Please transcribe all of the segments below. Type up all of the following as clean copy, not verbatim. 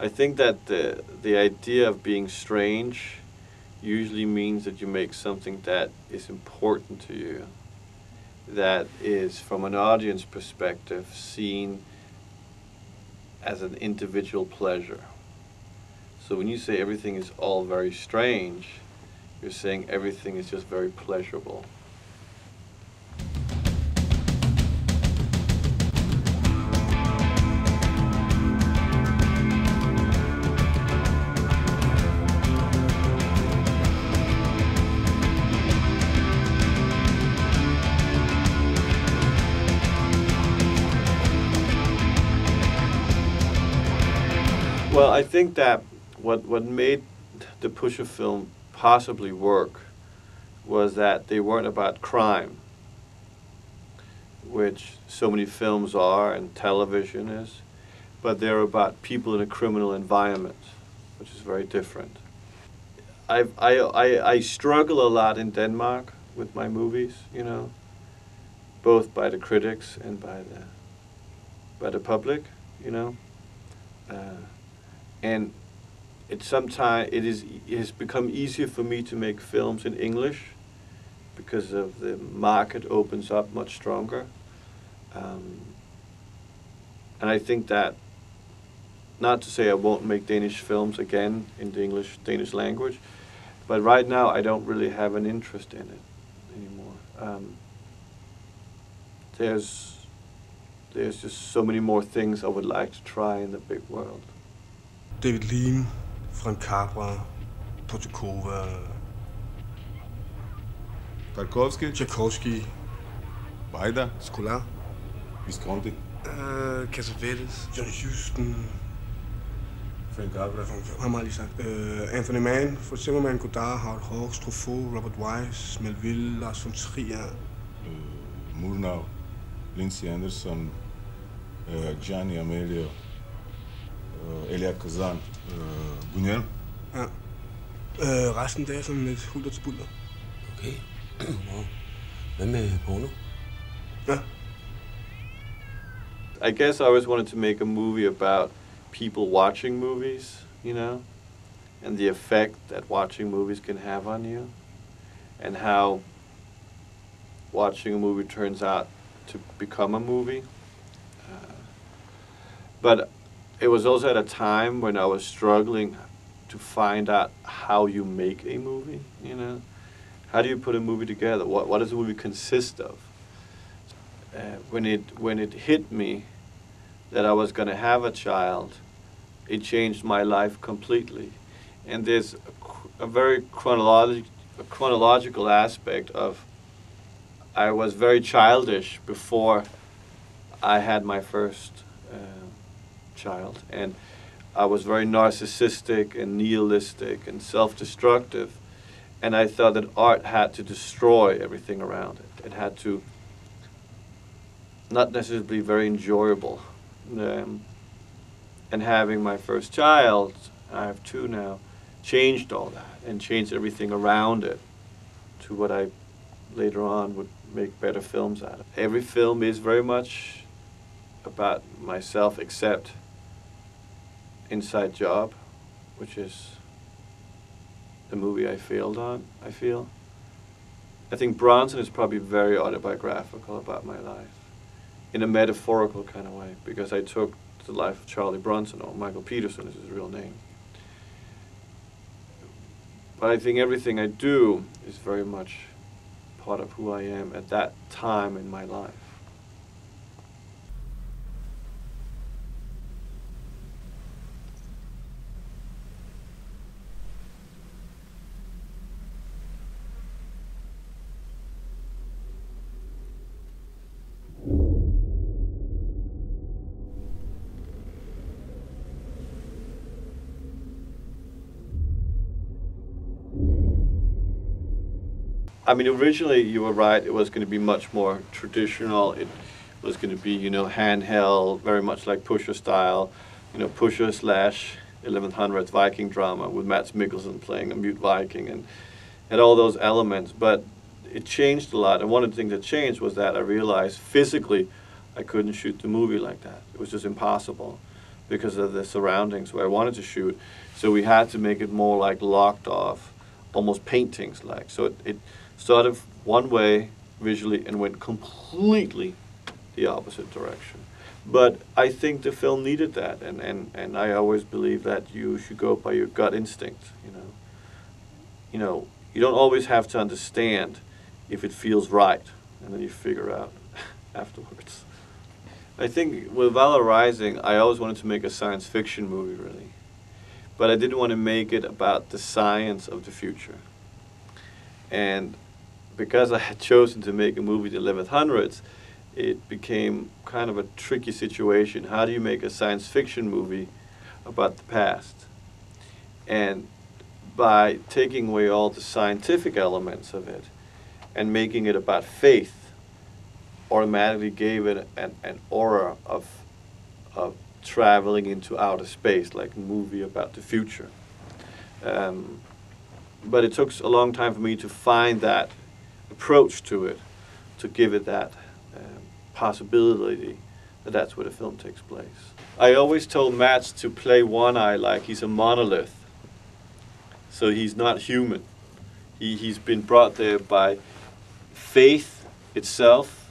I think that the idea of being strange usually means that you make something that is important to you, that is, from an audience perspective, seen as an individual pleasure. So when you say everything is all very strange, you're saying everything is just very pleasurable. Well, I think that what made the Pusher film possibly work was that they weren't about crime, which so many films are and television is, but they're about people in a criminal environment, which is very different. I struggle a lot in Denmark with my movies, you know, both by the critics and by the public, you know. And it has become easier for me to make films in English because of the market opens up much stronger. And I think that, not to say I won't make Danish films again in the Danish language, but right now I don't really have an interest in it anymore. There's just so many more things I would like to try in the big world. David Lean, Frank Capra, Potakova, Tarkovsky, Tchaikovsky, Vaida, Scolar, Visconti, Cassavetes, John Huston, Frank Capra, ham har lige sagt. Anthony Mann, for eksempel Man Godard, Howard Hawks, Truffaut, Robert Wise, Melville, Lars von Trier, Murnau, Lindsay Anderson, Gianni Amelio, Elia Kazan, Buñuel. Ja. Resten der er sådan lidt hulter til bulter. Okay. Hvad med porno? Ja. I guess I always wanted to make a movie about people watching movies, you know, and the effect that watching movies can have on you, and how watching a movie turns out to become a movie. But it was also at a time when I was struggling to find out how you make a movie, you know. How do you put a movie together? What does a movie consist of? When it hit me that I was going to have a child, it changed my life completely. And there's a very chronological aspect of, I was very childish before I had my first child, and I was very narcissistic and nihilistic and self-destructive, and I thought that art had to destroy everything around it. It had to not necessarily be very enjoyable. And having my first child, I have two now, changed all that and changed everything around it to what I later on would make better films out of. Every film is very much about myself, except Inside Job, which is the movie I failed on, I feel. I think Bronson is probably very autobiographical about my life, in a metaphorical kind of way, because I took the life of Charlie Bronson, or Michael Peterson is his real name. But I think everything I do is very much part of who I am at that time in my life. I mean, originally you were right, it was going to be much more traditional. It was going to be, you know, handheld, very much like Pusher style, you know, Pusher / 1100s Viking drama with Mads Mikkelsen playing a mute Viking and had all those elements. But it changed a lot, and one of the things that changed was that I realized physically I couldn't shoot the movie like that. It was just impossible, because of the surroundings where I wanted to shoot. So we had to make it more like locked off, almost paintings like. So it started one way visually and went completely the opposite direction. But I think the film needed that, and I always believe that you should go by your gut instinct, you know. You know, you don't always have to understand if it feels right, and then you figure out afterwards. I think with Valhalla Rising, I always wanted to make a science fiction movie, really. But I didn't want to make it about the science of the future. And because I had chosen to make a movie in the 1100s, it became kind of a tricky situation. How do you make a science fiction movie about the past? And by taking away all the scientific elements of it and making it about faith, automatically gave it an aura of traveling into outer space, like a movie about the future. But it took a long time for me to find that approach to it, to give it that possibility that that's where the film takes place. I always told Mats to play One Eye like he's a monolith, so he's not human. He's been brought there by faith itself,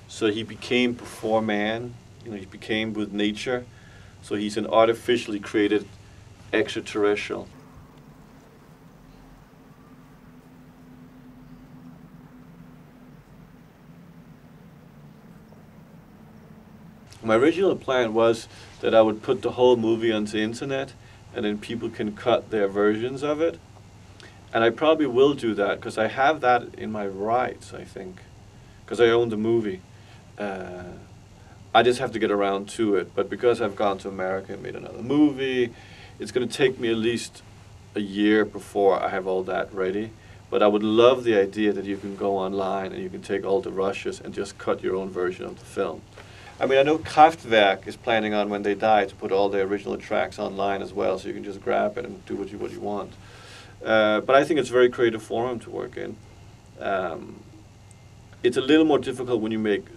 so he became before man, you know, he became with nature, so he's an artificially created extraterrestrial. My original plan was that I would put the whole movie onto the internet and then people can cut their versions of it. And I probably will do that because I have that in my rights, I think, because I own the movie. I just have to get around to it. But because I've gone to America and made another movie, it's going to take me at least a year before I have all that ready. But I would love the idea that you can go online and you can take all the rushes and just cut your own version of the film. I mean, I know Kraftwerk is planning on when they die to put all their original tracks online as well, so you can just grab it and do what you want. But I think it's a very creative forum to work in. It's a little more difficult when you make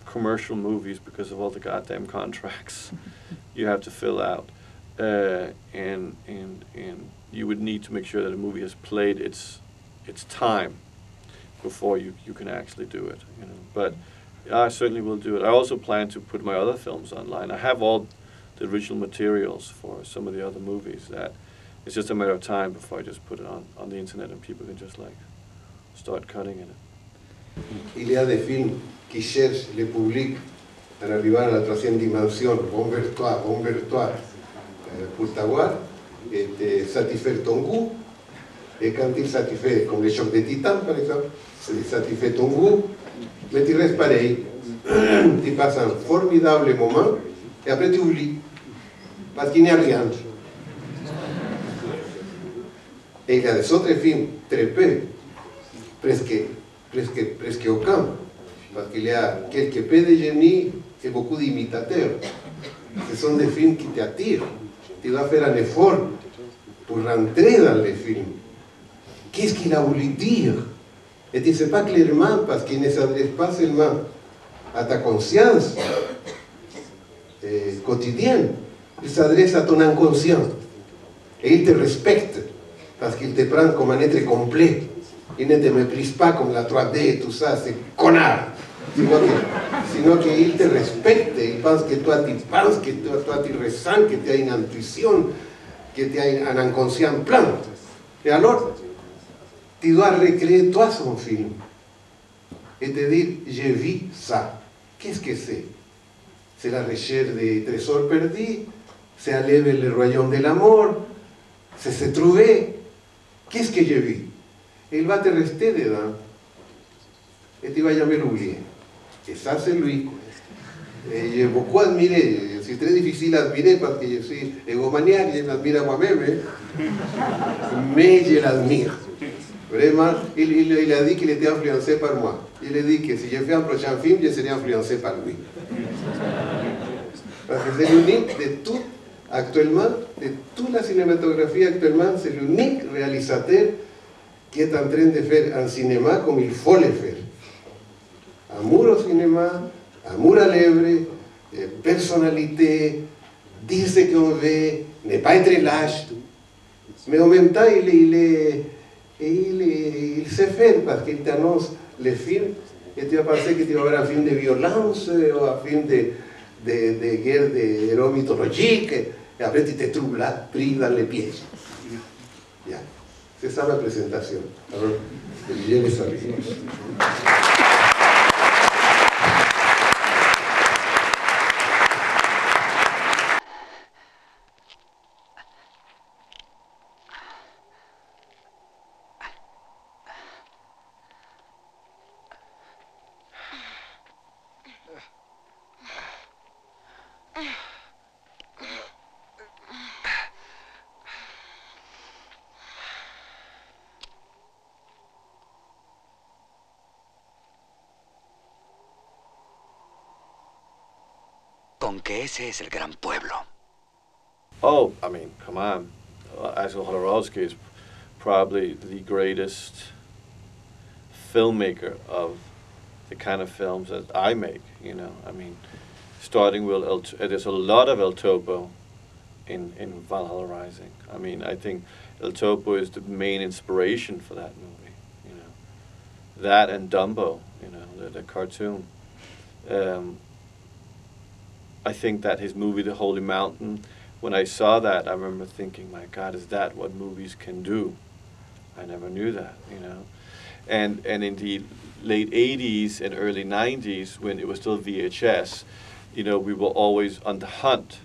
commercial movies because of all the goddamn contracts you have to fill out, and you would need to make sure that a movie has played its time before you can actually do it. You know, but I certainly will do it. I also plan to put my other films online. I have all the original materials for some of the other movies. That it's just a matter of time before I just put it on the internet and people can just like start cutting it. Il y a des films qui cherchent le public à arriver à la troisième dimension, bombe-toi, pour t'avoir et te satisfaire ton goût. Et quand il satisfait, comme les chocs de titane par exemple, il satisfait ton goût, mais tu restes pareil. Tu passes un formidable moment et après tu oublies, parce qu'il n'y a rien. Et il y a des autres films très peu, presque aucun, parce qu'il y a quelques peu de génie et beaucoup d'imitateurs. Ce sont des films qui t'attirent. Tu dois faire un effort pour rentrer dans les films. Qu'est-ce qu'il a voulu dire? Et tu ne sais pas clairement parce qu'il ne s'adresse pas seulement à ta conscience quotidienne, il s'adresse à ton inconscient. Et il te respecte parce qu'il te prend comme un être complet. Il ne te méprise pas comme la 3D et tout ça, c'est connard. Sino qu'il te respecte, il pense que toi tu penses, que toi tu ressens, que tu as une intuition, que tu as un inconscient plein. Et alors, tu dois recréer toi son film et te dire, j'ai vu ça. Qu'est-ce que c'est? C'est la recherche des trésors perdus, c'est aller vers le royaume de la mort, c'est se trouver. Qu'est-ce que j'ai vu? Et il va te rester dedans et tu vas jamais l'oublier. Et ça, c'est lui. Et j'ai beaucoup admiré, c'est très difficile à admirer parce que je suis égomaniaque, je m'admire à moi-même, mais je l'admire. Vraiment, il a dit qu'il était influencé par moi. Il a dit que si je fais un prochain film, je serai influencé par lui. Parce que c'est l'unique de tout, actuellement, de toute la cinématographie actuellement, c'est l'unique réalisateur qui est en train de faire un cinéma comme il faut le faire. Amour au cinéma, amour à l'œuvre, personnalité, dire ce qu'on veut, ne pas être lâche, mais en même temps, il sait faire parce qu'il t'annonce les films et tu vas penser que tu vas voir un film de violence ou un film de guerre, de héros mythologiques, et après tu te trouves là, pris dans les pièges. Yeah. C'est ça ma présentation. Alors, je les salue. Con que ese es el gran pueblo. Oh, I mean, come on. Avril Jodorowsky is probably the greatest filmmaker of the kind of films that I make, you know. I mean, starting with there's a lot of El Topo in Valhalla Rising. I mean, I think El Topo is the main inspiration for that movie, you know. That and Dumbo, you know, the cartoon. I think that his movie, The Holy Mountain, when I saw that, I remember thinking, my God, is that what movies can do? I never knew that, you know. And in the late 80s and early 90s, when it was still VHS, you know, we were always on the hunt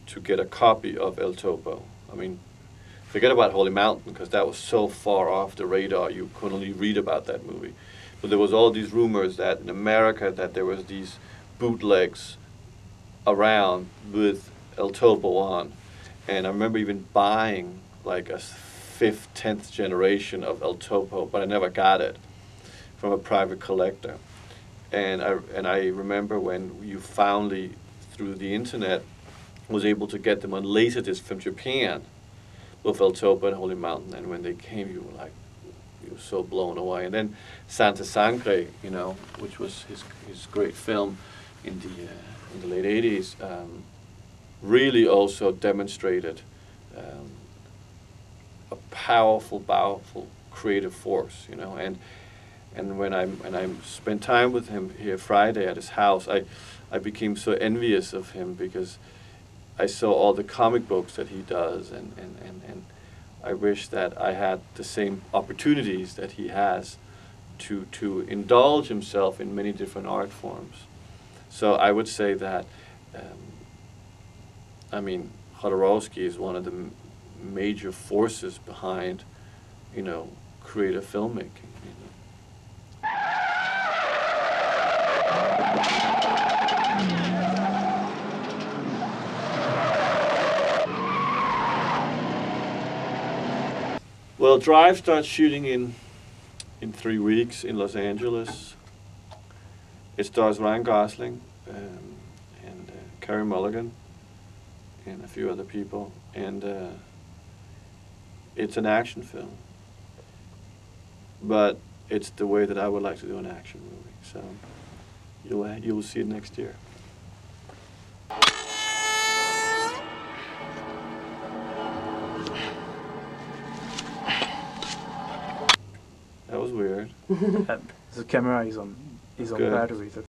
to get a copy of El Topo. I mean, forget about Holy Mountain, because that was so far off the radar, you could only read about that movie. But there was all these rumors that in America that there was these bootlegs around with El Topo on, and I remember even buying like a 5th, 10th generation of El Topo, but I never got it from a private collector. And I remember when you finally, through the internet, was able to get them on Laserdisc from Japan, both El Topo and Holy Mountain, and when they came, you were so blown away. And then Santa Sangre, you know, which was his great film in the late 80s, really also demonstrated a powerful creative force, you know. And when I spent time with him here Friday at his house, I became so envious of him, because I saw all the comic books that he does, and I wish that I had the same opportunities that he has to indulge himself in many different art forms. So I would say that, I mean, Jodorowsky is one of the major forces behind, you know, creative filmmaking. You know. Well, Drive starts shooting in 3 weeks in Los Angeles. It stars Ryan Gosling and Carey Mulligan and a few other people, and it's an action film, but it's the way that I would like to do an action movie. So you will see it next year. That was weird. The camera is on battery.